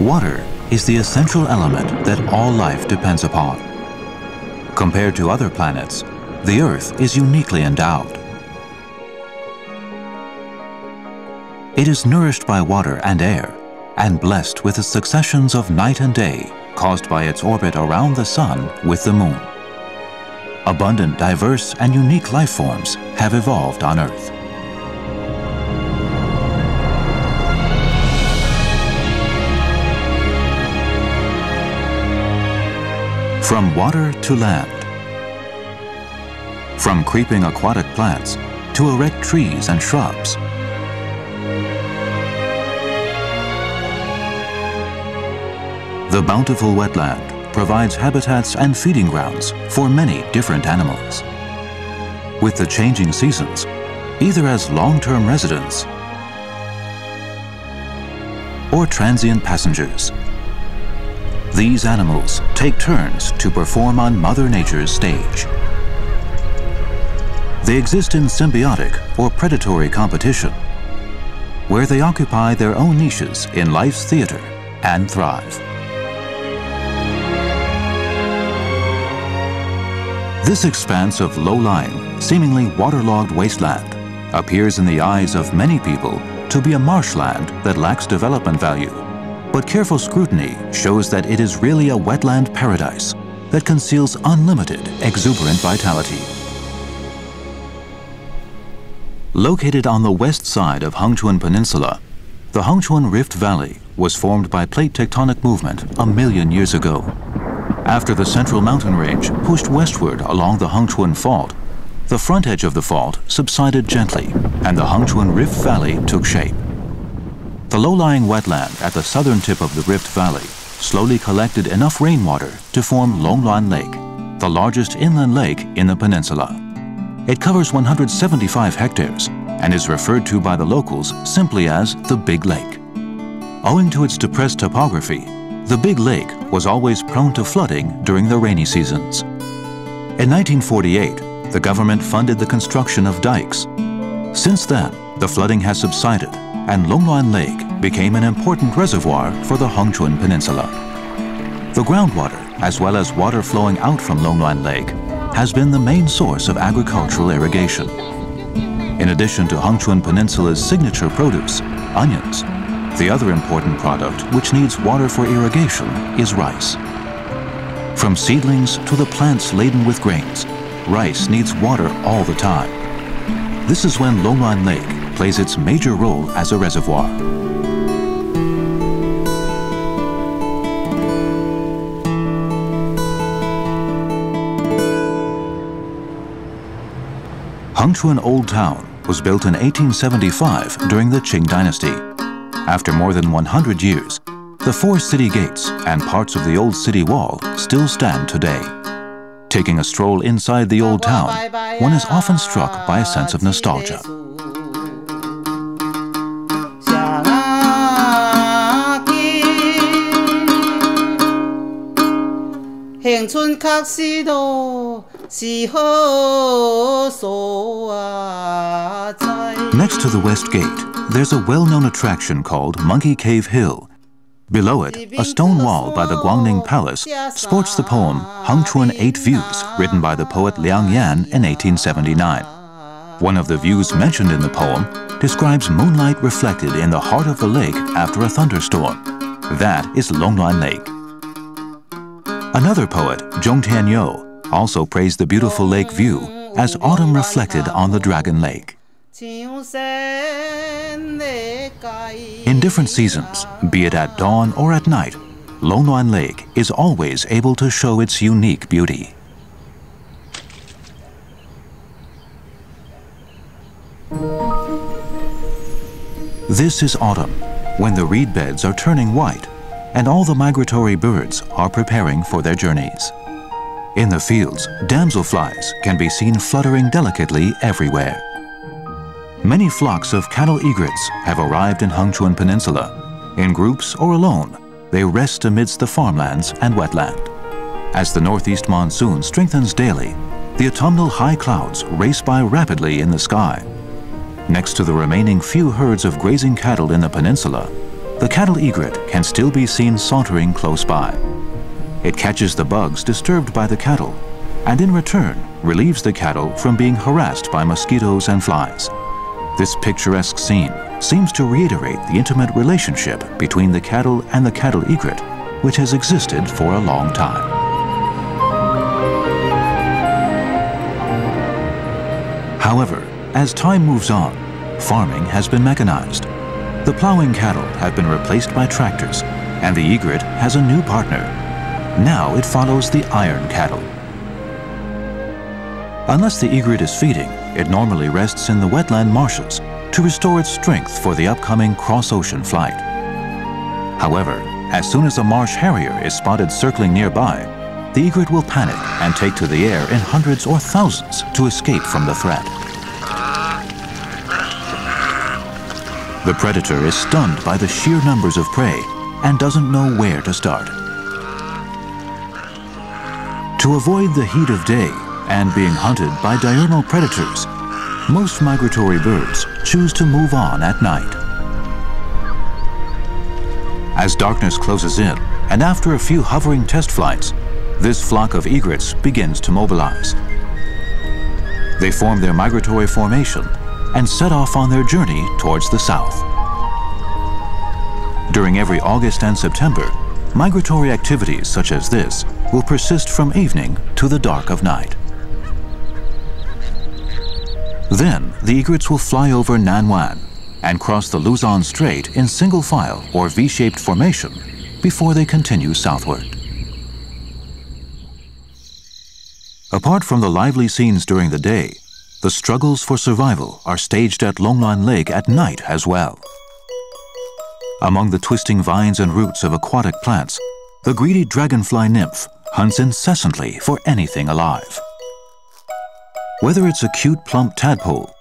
Water is the essential element that all life depends upon. Compared to other planets, the Earth is uniquely endowed. It is nourished by water and air, and blessed with the successions of night and day caused by its orbit around the Sun with the Moon. Abundant, diverse, and unique life forms have evolved on Earth. From water to land. From creeping aquatic plants to erect trees and shrubs. The bountiful wetland provides habitats and feeding grounds for many different animals. With the changing seasons, either as long-term residents or transient passengers, these animals take turns to perform on Mother Nature's stage. They exist in symbiotic or predatory competition, where they occupy their own niches in life's theater and thrive. This expanse of low-lying, seemingly waterlogged wasteland appears in the eyes of many people to be a marshland that lacks development value. But careful scrutiny shows that it is really a wetland paradise that conceals unlimited, exuberant vitality. Located on the west side of Hengchuan Peninsula, the Hengchuan Rift Valley was formed by plate tectonic movement 1 million years ago. After the central mountain range pushed westward along the Hengchuan Fault, the front edge of the fault subsided gently and the Hengchuan Rift Valley took shape. The low-lying wetland at the southern tip of the Rift Valley slowly collected enough rainwater to form Longluan Lake, the largest inland lake in the peninsula. It covers 175 hectares and is referred to by the locals simply as the Big Lake. Owing to its depressed topography, the Big Lake was always prone to flooding during the rainy seasons. In 1948, the government funded the construction of dikes. Since then, the flooding has subsided and Longluan Lake became an important reservoir for the Hengchuan Peninsula. The groundwater, as well as water flowing out from Longluan Lake, has been the main source of agricultural irrigation. In addition to Hengchuan Peninsula's signature produce, onions, the other important product which needs water for irrigation is rice. From seedlings to the plants laden with grains, rice needs water all the time. This is when Longluan Lake plays its major role as a reservoir. Hengchuan Old Town was built in 1875 during the Qing Dynasty. After more than 100 years, the 4 city gates and parts of the old city wall still stand today. Taking a stroll inside the old town, one is often struck by a sense of nostalgia. Next to the West Gate, there's a well-known attraction called Monkey Cave Hill. Below it, a stone wall by the Guangning Palace sports the poem Hengchuan 8 Views, written by the poet Liang Yan in 1879. One of the views mentioned in the poem describes moonlight reflected in the heart of the lake after a thunderstorm. That is Longluan Lake. Another poet, Zhong Tianyou, also praised the beautiful lake view as autumn reflected on the Dragon Lake. In different seasons, be it at dawn or at night, Longluan Lake is always able to show its unique beauty. This is autumn, when the reed beds are turning white and all the migratory birds are preparing for their journeys. In the fields, damselflies can be seen fluttering delicately everywhere. Many flocks of cattle egrets have arrived in Hengchuan Peninsula. In groups or alone, they rest amidst the farmlands and wetland. As the northeast monsoon strengthens daily, the autumnal high clouds race by rapidly in the sky. Next to the remaining few herds of grazing cattle in the peninsula, the cattle egret can still be seen sauntering close by. It catches the bugs disturbed by the cattle, and in return relieves the cattle from being harassed by mosquitoes and flies. This picturesque scene seems to reiterate the intimate relationship between the cattle and the cattle egret, which has existed for a long time. However, as time moves on, farming has been mechanized. The plowing cattle have been replaced by tractors, and the egret has a new partner. Now it follows the iron cattle. Unless the egret is feeding, it normally rests in the wetland marshes to restore its strength for the upcoming cross-ocean flight. However, as soon as a marsh harrier is spotted circling nearby, the egret will panic and take to the air in hundreds or thousands to escape from the threat. The predator is stunned by the sheer numbers of prey and doesn't know where to start. To avoid the heat of day and being hunted by diurnal predators, most migratory birds choose to move on at night. As darkness closes in, and after a few hovering test flights, this flock of egrets begins to mobilize. They form their migratory formation and set off on their journey towards the south. During every August and September, migratory activities such as this will persist from evening to the dark of night. Then, the egrets will fly over Nan Wan and cross the Luzon Strait in single file or V-shaped formation before they continue southward. Apart from the lively scenes during the day, the struggles for survival are staged at Longluan Lake at night as well. Among the twisting vines and roots of aquatic plants, the greedy dragonfly nymph hunts incessantly for anything alive. Whether it's a cute plump tadpole,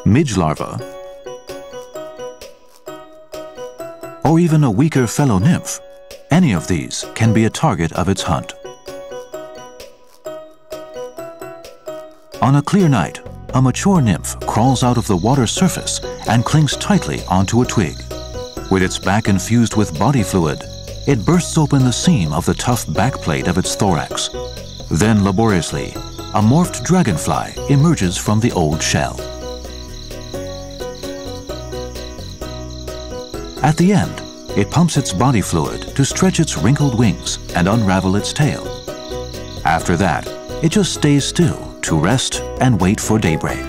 midge larva, or even a weaker fellow nymph, any of these can be a target of its hunt. On a clear night, a mature nymph crawls out of the water's surface and clings tightly onto a twig. With its back infused with body fluid, it bursts open the seam of the tough backplate of its thorax. Then, laboriously, a morphed dragonfly emerges from the old shell. At the end, it pumps its body fluid to stretch its wrinkled wings and unravel its tail. After that, it just stays still to rest and wait for daybreak.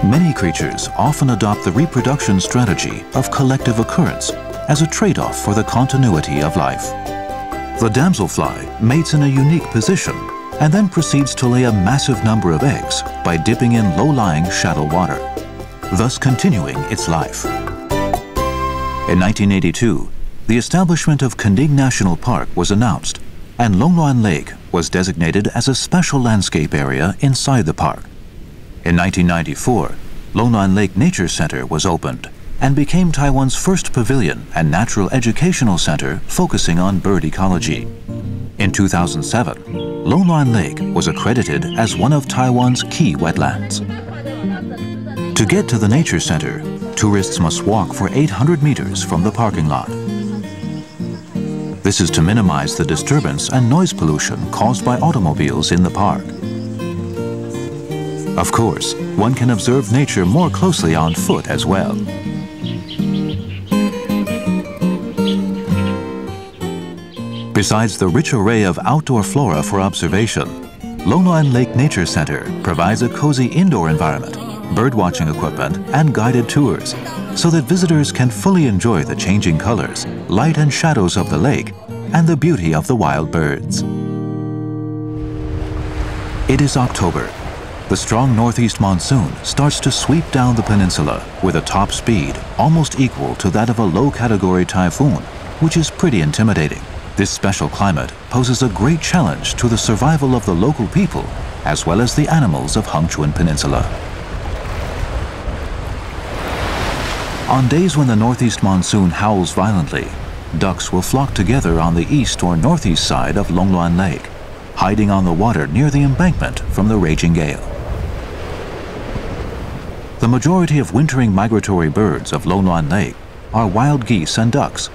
Many creatures often adopt the reproduction strategy of collective occurrence as a trade-off for the continuity of life. The damselfly mates in a unique position and then proceeds to lay a massive number of eggs by dipping in low-lying shallow water, thus continuing its life. In 1982, the establishment of Kanding National Park was announced, and Longluan Lake was designated as a special landscape area inside the park. In 1994, Longluan Lake Nature Center was opened and became Taiwan's first pavilion and natural educational center focusing on bird ecology. In 2007, Longluan Lake was accredited as one of Taiwan's key wetlands. To get to the Nature Center, tourists must walk for 800 meters from the parking lot. This is to minimize the disturbance and noise pollution caused by automobiles in the park. Of course, one can observe nature more closely on foot as well. Besides the rich array of outdoor flora for observation, Longluan Lake Nature Center provides a cozy indoor environment, birdwatching equipment, and guided tours, so that visitors can fully enjoy the changing colors, light and shadows of the lake, and the beauty of the wild birds. It is October. The strong northeast monsoon starts to sweep down the peninsula with a top speed almost equal to that of a low-category typhoon, which is pretty intimidating. This special climate poses a great challenge to the survival of the local people as well as the animals of Hengchuan Peninsula. On days when the northeast monsoon howls violently, ducks will flock together on the east or northeast side of Longluan Lake, hiding on the water near the embankment from the raging gale. The majority of wintering migratory birds of Longluan Lake are wild geese and ducks,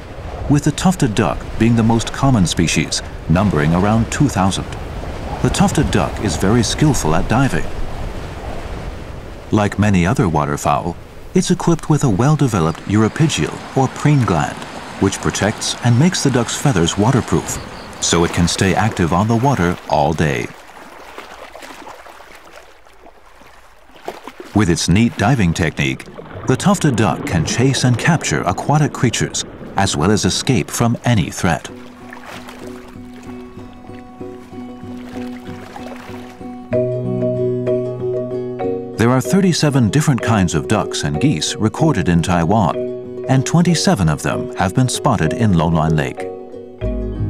with the tufted duck being the most common species, numbering around 2,000. The tufted duck is very skillful at diving. Like many other waterfowl, it's equipped with a well-developed uropygial or preen gland, which protects and makes the duck's feathers waterproof, so it can stay active on the water all day. With its neat diving technique, the tufted duck can chase and capture aquatic creatures, as well as escape from any threat. There are 37 different kinds of ducks and geese recorded in Taiwan, and 27 of them have been spotted in Longluan Lake.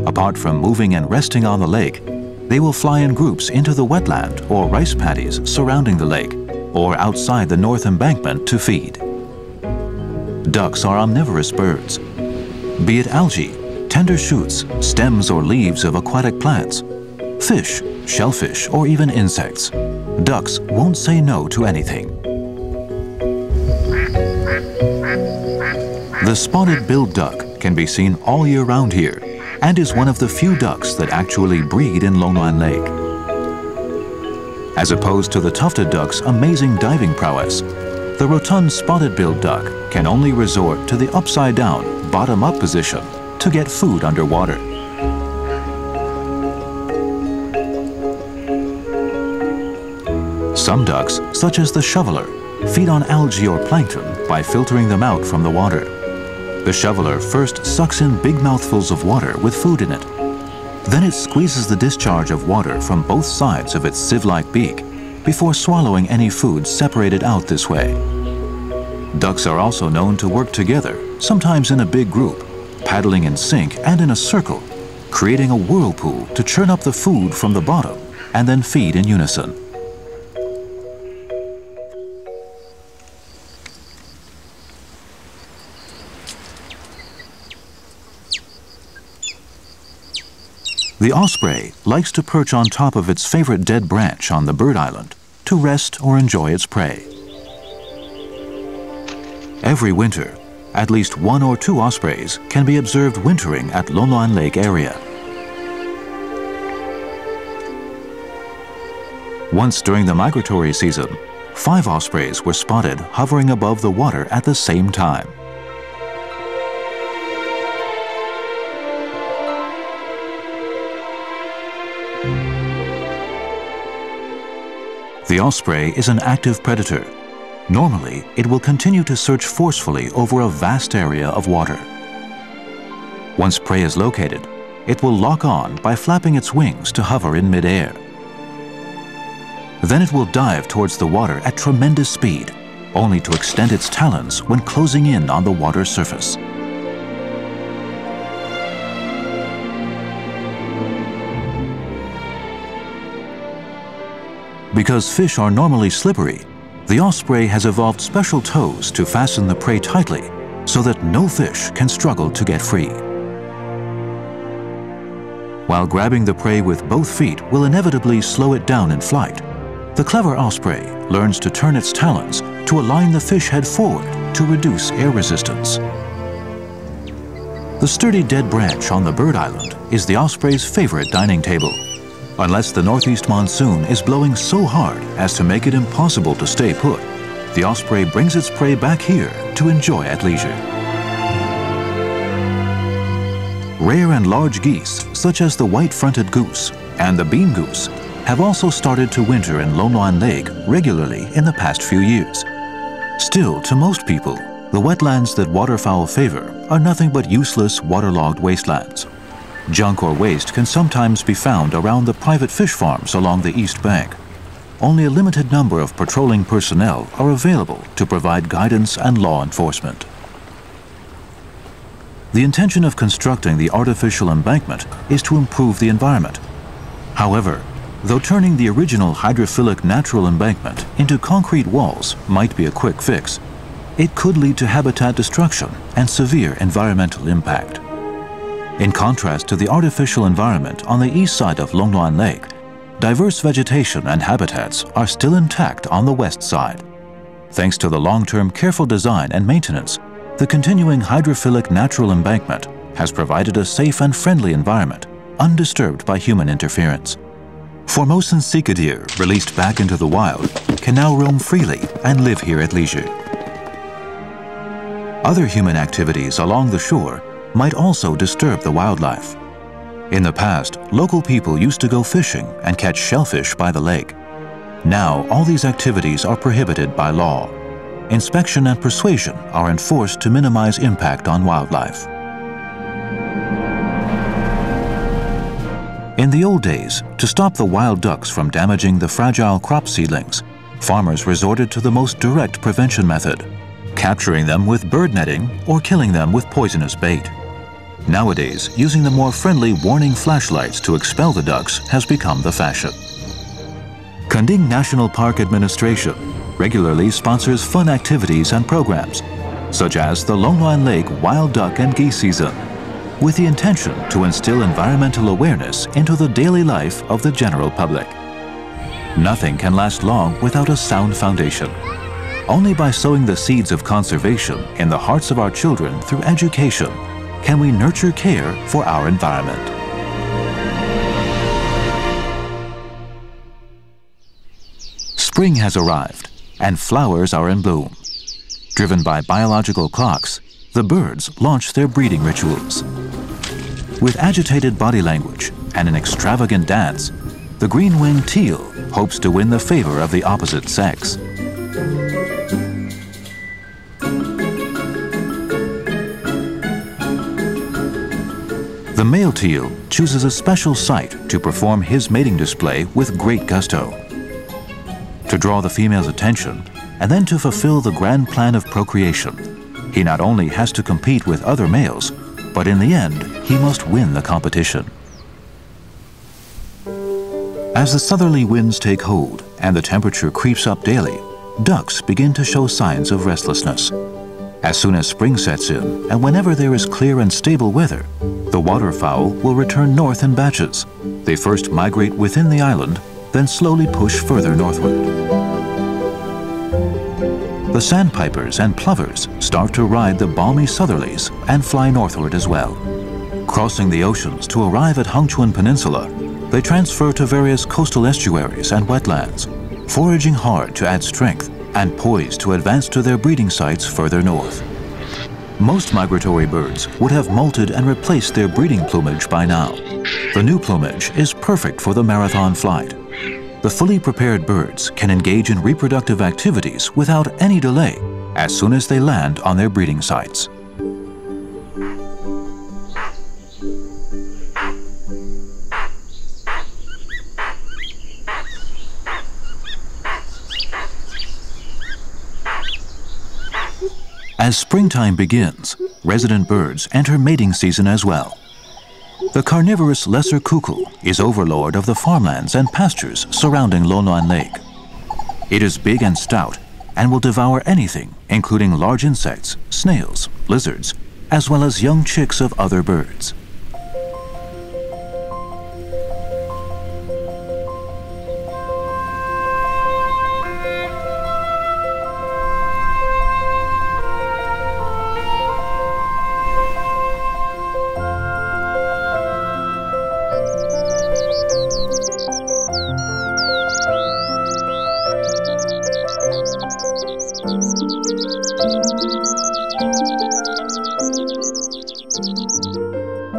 Apart from moving and resting on the lake, they will fly in groups into the wetland or rice paddies surrounding the lake, or outside the north embankment to feed. Ducks are omnivorous birds. Be it algae, tender shoots, stems or leaves of aquatic plants, fish, shellfish, or even insects, ducks won't say no to anything. The spotted-billed duck can be seen all year round here and is one of the few ducks that actually breed in Longluan Lake. As opposed to the tufted duck's amazing diving prowess, the rotund spotted-billed duck can only resort to the upside-down, bottom-up position to get food underwater. Some ducks, such as the shoveler, feed on algae or plankton by filtering them out from the water. The shoveler first sucks in big mouthfuls of water with food in it. Then it squeezes the discharge of water from both sides of its sieve-like beak before swallowing any food separated out this way. Ducks are also known to work together, sometimes in a big group, paddling in sync and in a circle, creating a whirlpool to churn up the food from the bottom and then feed in unison. The osprey likes to perch on top of its favorite dead branch on the bird island to rest or enjoy its prey. Every winter, at least 1 or 2 ospreys can be observed wintering at Longluan Lake area. Once during the migratory season, 5 ospreys were spotted hovering above the water at the same time. The osprey is an active predator. Normally, it will continue to search forcefully over a vast area of water. Once prey is located, it will lock on by flapping its wings to hover in midair. Then it will dive towards the water at tremendous speed, only to extend its talons when closing in on the water surface. Because fish are normally slippery, the osprey has evolved special toes to fasten the prey tightly so that no fish can struggle to get free. While grabbing the prey with both feet will inevitably slow it down in flight, the clever osprey learns to turn its talons to align the fish head forward to reduce air resistance. The sturdy dead branch on the bird island is the osprey's favorite dining table. Unless the northeast monsoon is blowing so hard as to make it impossible to stay put, the osprey brings its prey back here to enjoy at leisure. Rare and large geese, such as the white-fronted goose and the bean goose, have also started to winter in Longluan Lake regularly in the past few years. Still, to most people, the wetlands that waterfowl favor are nothing but useless, waterlogged wastelands. Junk or waste can sometimes be found around the private fish farms along the east bank. Only a limited number of patrolling personnel are available to provide guidance and law enforcement. The intention of constructing the artificial embankment is to improve the environment. However, though turning the original hydrophilic natural embankment into concrete walls might be a quick fix, it could lead to habitat destruction and severe environmental impact. In contrast to the artificial environment on the east side of Longluan Lake, diverse vegetation and habitats are still intact on the west side. Thanks to the long-term careful design and maintenance, the continuing hydrophilic natural embankment has provided a safe and friendly environment, undisturbed by human interference. Formosan sika deer, released back into the wild, can now roam freely and live here at leisure. Other human activities along the shore might also disturb the wildlife. In the past, local people used to go fishing and catch shellfish by the lake. Now, all these activities are prohibited by law. Inspection and persuasion are enforced to minimize impact on wildlife. In the old days, to stop the wild ducks from damaging the fragile crop seedlings, farmers resorted to the most direct prevention method, capturing them with bird netting or killing them with poisonous bait. Nowadays, using the more friendly warning flashlights to expel the ducks has become the fashion. Kanding National Park Administration regularly sponsors fun activities and programs, such as the Longluan Lake Wild Duck and Geese Season, with the intention to instill environmental awareness into the daily life of the general public. Nothing can last long without a sound foundation. Only by sowing the seeds of conservation in the hearts of our children through education can we nurture care for our environment. Spring has arrived and flowers are in bloom. Driven by biological clocks, the birds launch their breeding rituals. With agitated body language and an extravagant dance, the green-winged teal hopes to win the favor of the opposite sex. The male teal chooses a special site to perform his mating display with great gusto. To draw the female's attention and then to fulfill the grand plan of procreation, he not only has to compete with other males, but in the end, he must win the competition. As the southerly winds take hold and the temperature creeps up daily, ducks begin to show signs of restlessness. As soon as spring sets in, and whenever there is clear and stable weather, the waterfowl will return north in batches. They first migrate within the island, then slowly push further northward. The sandpipers and plovers start to ride the balmy southerlies and fly northward as well. Crossing the oceans to arrive at Hongchuan Peninsula, they transfer to various coastal estuaries and wetlands, foraging hard to add strength and poised to advance to their breeding sites further north. Most migratory birds would have molted and replaced their breeding plumage by now. The new plumage is perfect for the marathon flight. The fully prepared birds can engage in reproductive activities without any delay as soon as they land on their breeding sites. As springtime begins, resident birds enter mating season as well. The carnivorous lesser cuckoo is overlord of the farmlands and pastures surrounding Longluan Lake. It is big and stout and will devour anything, including large insects, snails, lizards, as well as young chicks of other birds.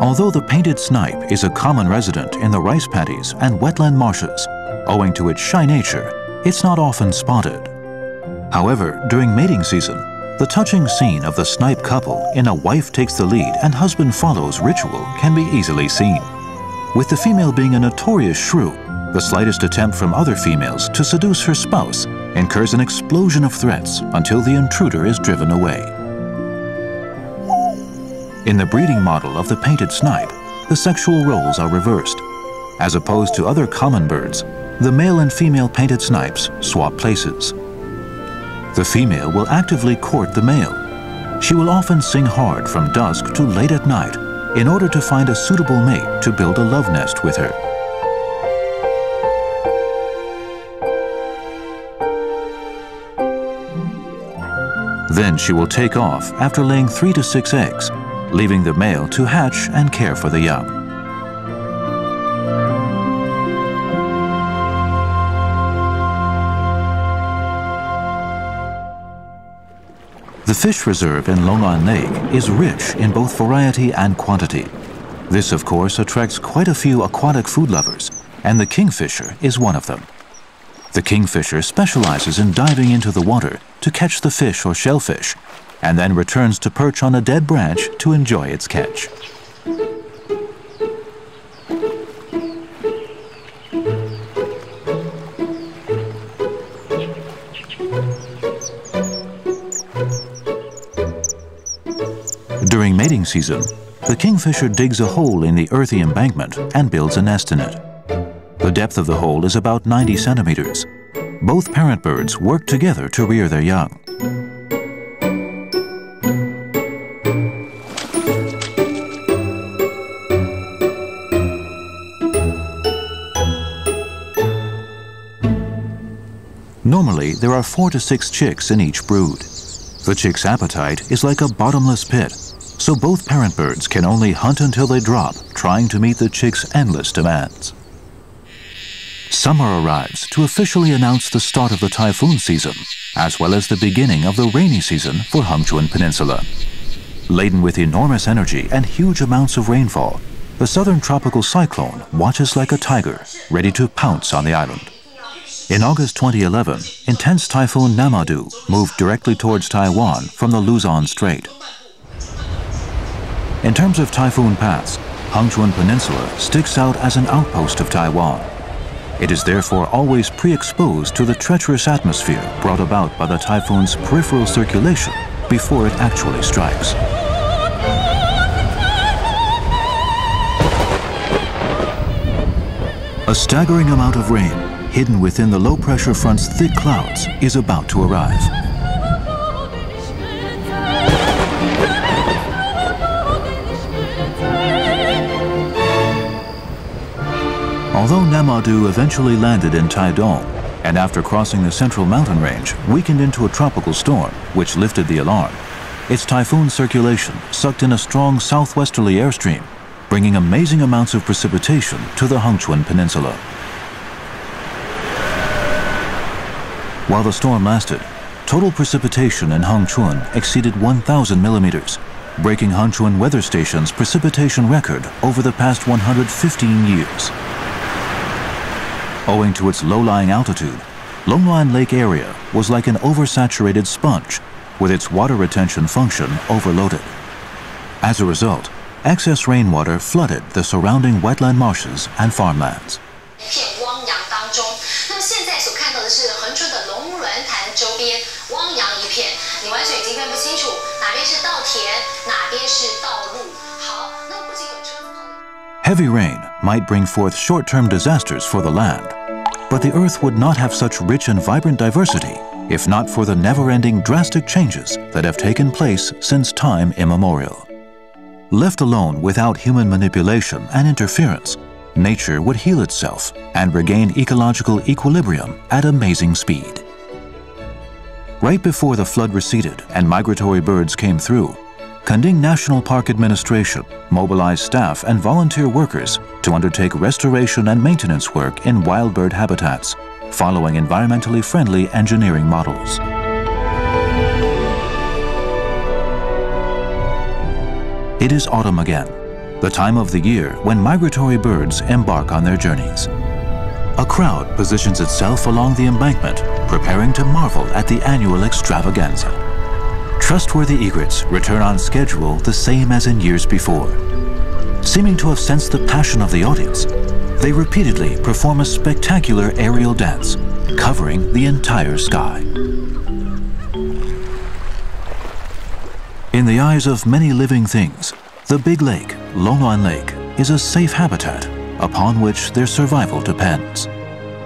Although the painted snipe is a common resident in the rice paddies and wetland marshes, owing to its shy nature, it's not often spotted. However, during mating season, the touching scene of the snipe couple in a wife takes the lead and husband follows ritual can be easily seen. With the female being a notorious shrew, the slightest attempt from other females to seduce her spouse incurs an explosion of threats until the intruder is driven away. In the breeding model of the painted snipe, the sexual roles are reversed. As opposed to other common birds, the male and female painted snipes swap places. The female will actively court the male. She will often sing hard from dusk to late at night, in order to find a suitable mate to build a love nest with her. Then she will take off after laying 3 to 6 eggs, leaving the male to hatch and care for the young. The fish reserve in Longluan Lake is rich in both variety and quantity. This, of course, attracts quite a few aquatic food lovers, and the kingfisher is one of them. The kingfisher specializes in diving into the water to catch the fish or shellfish, and then returns to perch on a dead branch to enjoy its catch. During mating season, the kingfisher digs a hole in the earthy embankment and builds a nest in it. The depth of the hole is about 90 centimeters. Both parent birds work together to rear their young. Normally, there are 4 to 6 chicks in each brood. The chick's appetite is like a bottomless pit, so both parent birds can only hunt until they drop, trying to meet the chick's endless demands. Summer arrives to officially announce the start of the typhoon season, as well as the beginning of the rainy season for Hengchuan Peninsula. Laden with enormous energy and huge amounts of rainfall, the southern tropical cyclone watches like a tiger, ready to pounce on the island. In August 2011, intense typhoon Namadu moved directly towards Taiwan from the Luzon Strait. In terms of typhoon paths, Hengchuan Peninsula sticks out as an outpost of Taiwan. It is therefore always pre-exposed to the treacherous atmosphere brought about by the typhoon's peripheral circulation before it actually strikes. A staggering amount of rain, hidden within the low-pressure front's thick clouds, is about to arrive. Although Namadu eventually landed in Taidong, and after crossing the central mountain range, weakened into a tropical storm, which lifted the alarm, its typhoon circulation sucked in a strong southwesterly airstream, bringing amazing amounts of precipitation to the Hengchuan Peninsula. While the storm lasted, total precipitation in Hengchuan exceeded 1,000 millimeters, breaking Hengchuan Weather Station's precipitation record over the past 115 years. Owing to its low-lying altitude, Longluan Lake area was like an oversaturated sponge, with its water retention function overloaded. As a result, excess rainwater flooded the surrounding wetland marshes and farmlands. Heavy rain might bring forth short-term disasters for the land, but the Earth would not have such rich and vibrant diversity if not for the never-ending drastic changes that have taken place since time immemorial. Left alone without human manipulation and interference, nature would heal itself and regain ecological equilibrium at amazing speed. Right before the flood receded and migratory birds came through, Kanding National Park Administration mobilized staff and volunteer workers to undertake restoration and maintenance work in wild bird habitats, following environmentally friendly engineering models. It is autumn again, the time of the year when migratory birds embark on their journeys. A crowd positions itself along the embankment, preparing to marvel at the annual extravaganza. Trustworthy egrets return on schedule the same as in years before. Seeming to have sensed the passion of the audience, they repeatedly perform a spectacular aerial dance, covering the entire sky. In the eyes of many living things, the big lake, Longluan Lake, is a safe habitat upon which their survival depends.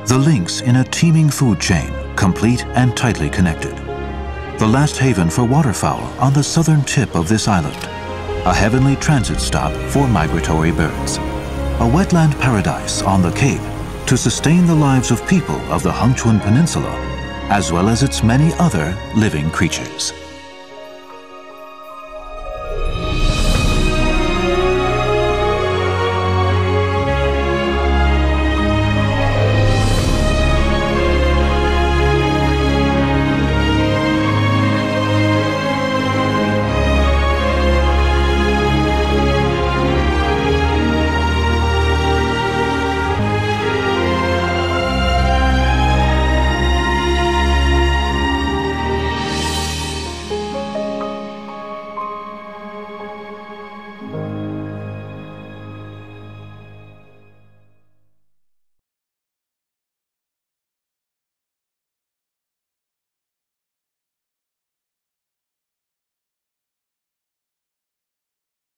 The links in a teeming food chain, complete and tightly connected. The last haven for waterfowl on the southern tip of this island. a heavenly transit stop for migratory birds, a wetland paradise on the Cape to sustain the lives of people of the Hengchuan Peninsula, as well as its many other living creatures.